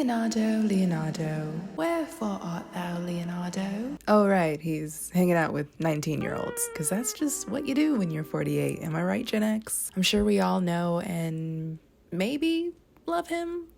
Leonardo, wherefore art thou, Leonardo? Oh, right, he's hanging out with 19-year-olds, because that's just what you do when you're 48. Am I right, Gen X? I'm sure we all know and maybe love him.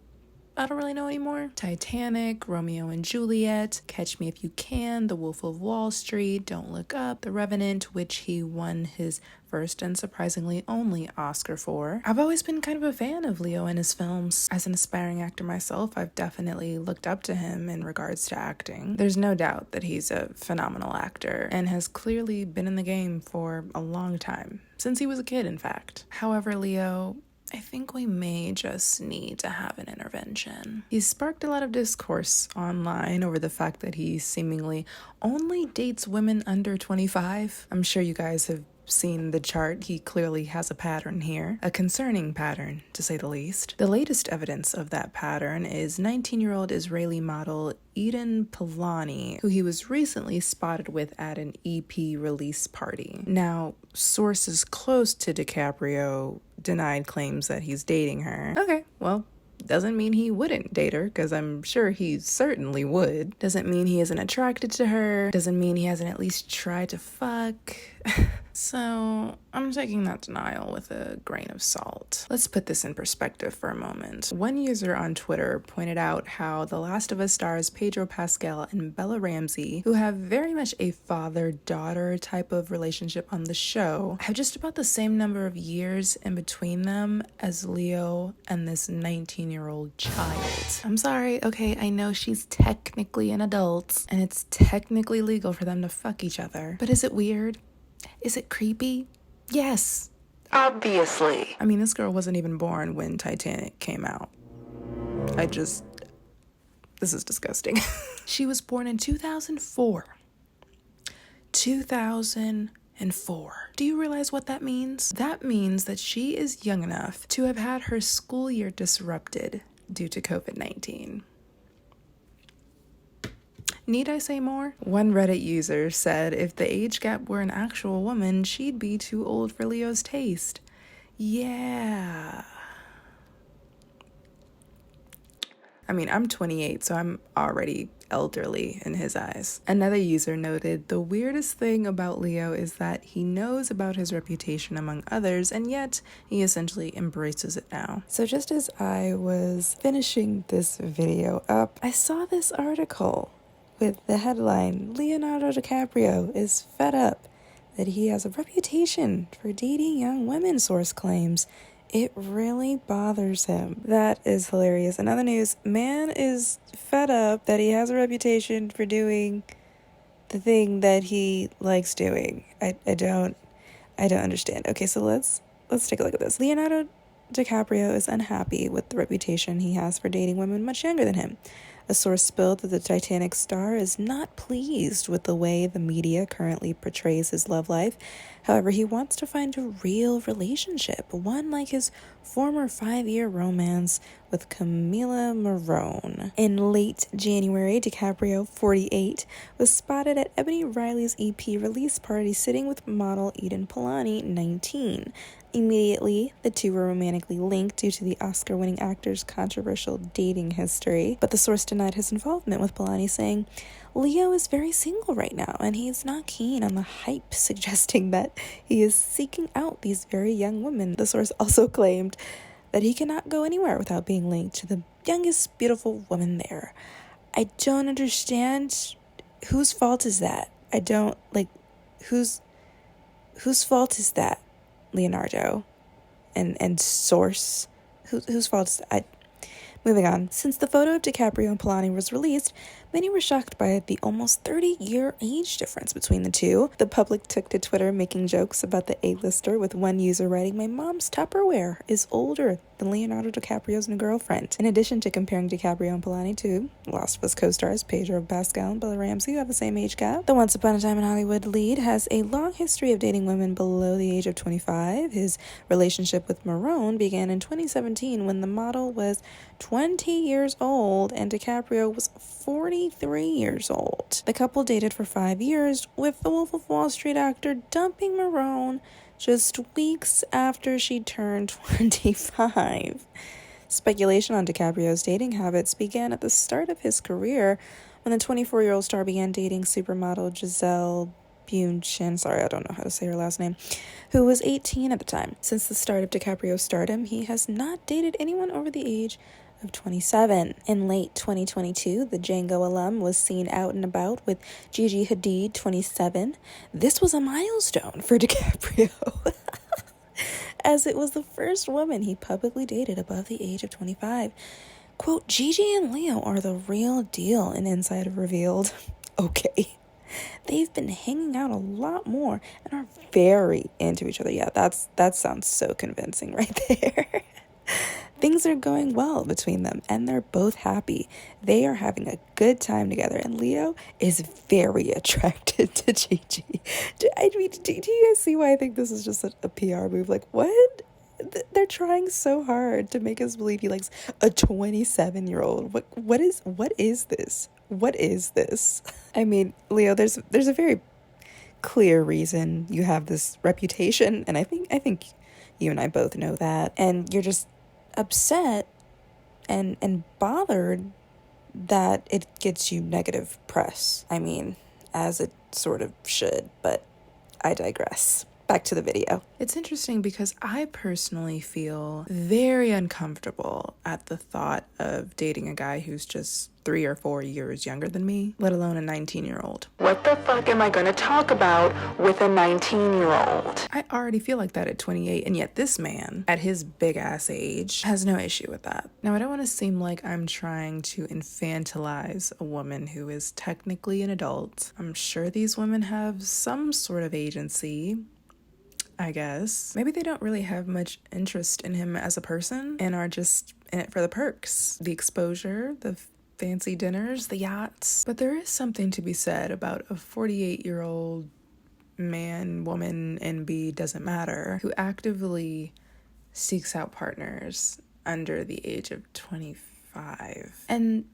I don't really know anymore. Titanic, Romeo and Juliet, Catch Me If You Can, The Wolf of Wall Street, Don't Look Up, The Revenant, which he won his first and surprisingly only Oscar for. I've always been kind of a fan of Leo and his films. As an aspiring actor myself, I've definitely looked up to him in regards to acting. There's no doubt that he's a phenomenal actor and has clearly been in the game for a long time, since he was a kid, in fact. However, Leo, I think we may just need to have an intervention. He's sparked a lot of discourse online over the fact that he seemingly only dates women under 25. I'm sure you guys have seen the chart. He clearly has a pattern here, a concerning pattern, to say the least. The latest evidence of that pattern is 19-year-old Israeli model Eden Polani, who he was recently spotted with at an EP release party. Now, sources close to DiCaprio denied claims that he's dating her. Okay, well, doesn't mean he wouldn't date her, because I'm sure he certainly would. Doesn't mean he isn't attracted to her. Doesn't mean he hasn't at least tried to fuck. So, I'm taking that denial with a grain of salt. Let's put this in perspective for a moment. One user on Twitter pointed out how The Last of Us stars Pedro Pascal and Bella Ramsey, who have very much a father-daughter type of relationship on the show, have just about the same number of years in between them as Leo and this 19-year-old child. I'm sorry, okay, I know she's technically an adult, and it's technically legal for them to fuck each other, but is it weird? Is it creepy? Yes. Obviously. I mean, this girl wasn't even born when Titanic came out. This is disgusting. She was born in 2004. 2004. Do you realize what that means? That means that she is young enough to have had her school year disrupted due to COVID-19. Need I say more? One Reddit user said if the age gap were an actual woman, she'd be too old for Leo's taste. Yeah. I mean, I'm 28, so I'm already elderly in his eyes. Another user noted, the weirdest thing about Leo is that he knows about his reputation among others, and yet he essentially embraces it now. So just as I was finishing this video up, I saw this article with the headline, Leonardo DiCaprio is fed up that he has a reputation for dating young women, source claims. It really bothers him. That is hilarious. In other news, man is fed up that he has a reputation for doing the thing that he likes doing. I don't understand. Okay, so let's take a look at this. Leonardo DiCaprio is unhappy with the reputation he has for dating women much younger than him. A source spilled that the Titanic star is not pleased with the way the media currently portrays his love life. However, he wants to find a real relationship, one like his former 5-year romance with Camila Morrone. In late January, DiCaprio, 48, was spotted at Ebony Riley's EP release party sitting with model Eden Polani, 19. Immediately, the two were romantically linked due to the Oscar-winning actor's controversial dating history, but the source denied his involvement with Polani, saying, Leo is very single right now, and he's not keen on the hype, suggesting that he is seeking out these very young women. The source also claimed that he cannot go anywhere without being linked to the youngest beautiful woman there. I don't understand. Whose fault is that? Whose fault is that? Leonardo and source. Whose fault is that? Moving on. Since the photo of DiCaprio and Polani was released, many were shocked by the almost 30-year age difference between the two. The public took to Twitter making jokes about the A-lister, with one user writing, "My mom's Tupperware is older than Leonardo DiCaprio's new girlfriend." In addition to comparing DiCaprio and Polani to Last of Us co-stars Pedro Pascal and Bella Ramsey, who have the same age gap, the Once Upon a Time in Hollywood lead has a long history of dating women below the age of 25. His relationship with Morrone began in 2017 when the model was 20 years old and DiCaprio was 43 years old. The couple dated for 5 years, with the Wolf of Wall Street actor dumping Morrone just weeks after she turned 25. Speculation on DiCaprio's dating habits began at the start of his career when the 24-year-old star began dating supermodel Giselle Bündchen, sorry, I don't know how to say her last name, who was 18 at the time. Since the start of DiCaprio's stardom, he has not dated anyone over the age of 27. In late 2022, the Django alum was seen out and about with Gigi Hadid, 27. This was a milestone for DiCaprio, as it was the first woman he publicly dated above the age of 25. Quote, Gigi and Leo are the real deal, an insider revealed. Okay. They've been hanging out a lot more and are very into each other. Yeah, that sounds so convincing right there. Things are going well between them, and they're both happy. They are having a good time together, and Leo is very attracted to Gigi. Do you guys see why I think this is just a PR move? Like, what? They're trying so hard to make us believe he likes a 27-year-old. What is this? What is this? I mean, Leo, there's a very clear reason you have this reputation, and I think you and I both know that. And you're just upset and bothered that it gets you negative press. I mean, as it sort of should, but I digress. Back to the video. It's interesting because I personally feel very uncomfortable at the thought of dating a guy who's just 3 or 4 years younger than me, let alone a 19-year-old. What the fuck am I gonna talk about with a 19-year-old? I already feel like that at 28, and yet this man, at his big-ass age, has no issue with that. Now, I don't want to seem like I'm trying to infantilize a woman who is technically an adult. I'm sure these women have some sort of agency, I guess. Maybe they don't really have much interest in him as a person and are just in it for the perks, the exposure, the fancy dinners, the yachts. But there is something to be said about a 48-year-old man, woman, NB, doesn't matter, who actively seeks out partners under the age of 25. And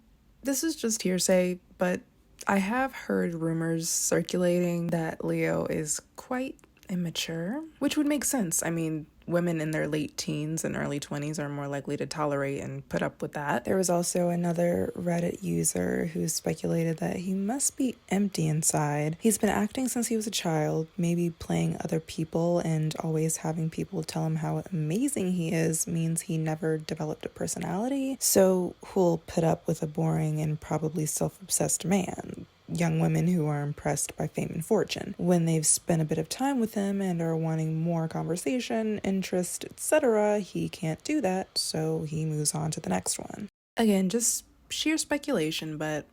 this is just hearsay, but I have heard rumors circulating that Leo is quite immature, which would make sense. I mean, women in their late teens and early 20s are more likely to tolerate and put up with that. There was also another Reddit user who speculated that he must be empty inside. He's been acting since he was a child, maybe playing other people and always having people tell him how amazing he is means he never developed a personality. So who'll put up with a boring and probably self-obsessed man? Young women who are impressed by fame and fortune. When they've spent a bit of time with him and are wanting more conversation, interest, etc., he can't do that, so he moves on to the next one. Again, just sheer speculation, but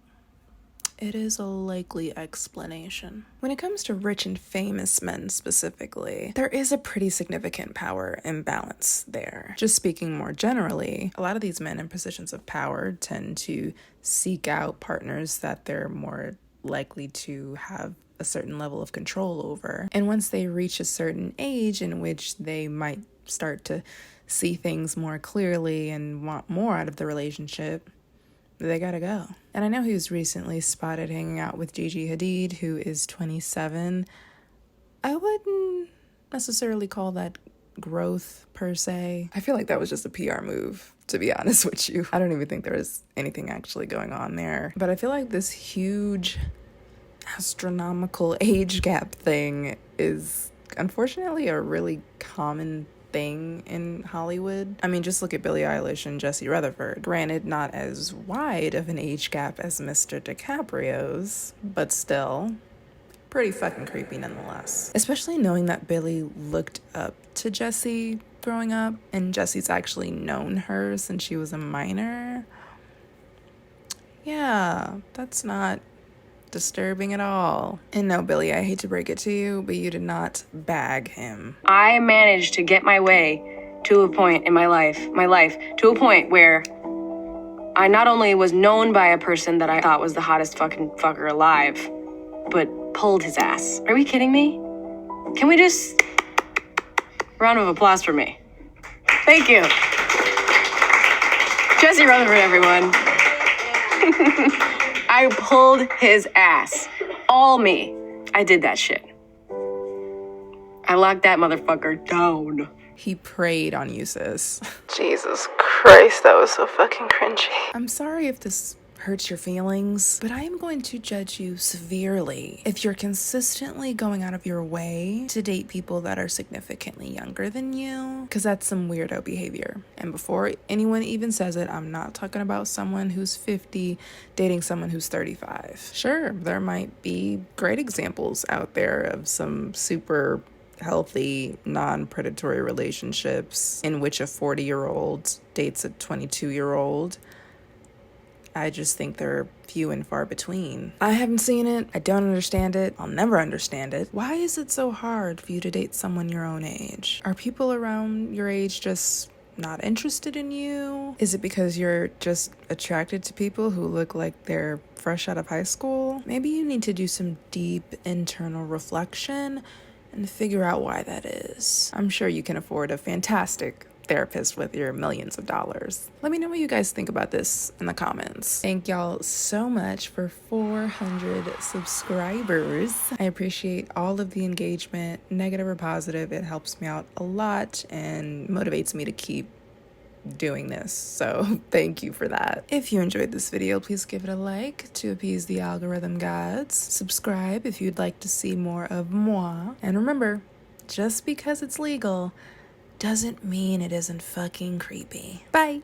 it is a likely explanation. When it comes to rich and famous men specifically, there is a pretty significant power imbalance there. Just speaking more generally, a lot of these men in positions of power tend to seek out partners that they're more likely to have a certain level of control over. And once they reach a certain age in which they might start to see things more clearly and want more out of the relationship, they gotta go. And I know he was recently spotted hanging out with Gigi Hadid, who is 27. I wouldn't necessarily call that growth per se. I feel like that was just a PR move, to be honest with you. I don't even think there was anything actually going on there. But I feel like this huge astronomical age gap thing is unfortunately a really common thing in Hollywood. I mean, just look at Billie Eilish and Jesse Rutherford. Granted, not as wide of an age gap as Mr. DiCaprio's, but still pretty fucking creepy nonetheless. Especially knowing that Billie looked up to Jesse growing up, and Jesse's actually known her since she was a minor. Yeah, that's not disturbing at all. And no, Billie, I hate to break it to you, but you did not bag him. I managed to get my way to a point in my life, to a point where I not only was known by a person that I thought was the hottest fucking fucker alive, but pulled his ass. Are we kidding me? Can we just... round of applause for me. Thank you. Jesse Rutherford, everyone. I pulled his ass. All me. I did that shit. I locked that motherfucker down. He preyed on you, sis. Jesus Christ, that was so fucking cringy. I'm sorry if this hurts your feelings, but I am going to judge you severely if you're consistently going out of your way to date people that are significantly younger than you, because that's some weirdo behavior. And before anyone even says it, I'm not talking about someone who's 50 dating someone who's 35. Sure, there might be great examples out there of some super healthy, non-predatory relationships in which a 40-year-old dates a 22-year-old. I just think they're few and far between. I haven't seen it. I don't understand it. I'll never understand it. Why is it so hard for you to date someone your own age? Are people around your age just not interested in you? Is it because you're just attracted to people who look like they're fresh out of high school? Maybe you need to do some deep internal reflection and figure out why that is. I'm sure you can afford a fantastic therapist with your millions of dollars. Let me know what you guys think about this in the comments. Thank y'all so much for 400 subscribers. I appreciate all of the engagement, negative or positive. It helps me out a lot and motivates me to keep doing this, so thank you for that. If you enjoyed this video, please give it a like to appease the algorithm gods. Subscribe if you'd like to see more of moi. And remember, just because it's legal doesn't mean it isn't fucking creepy. Bye!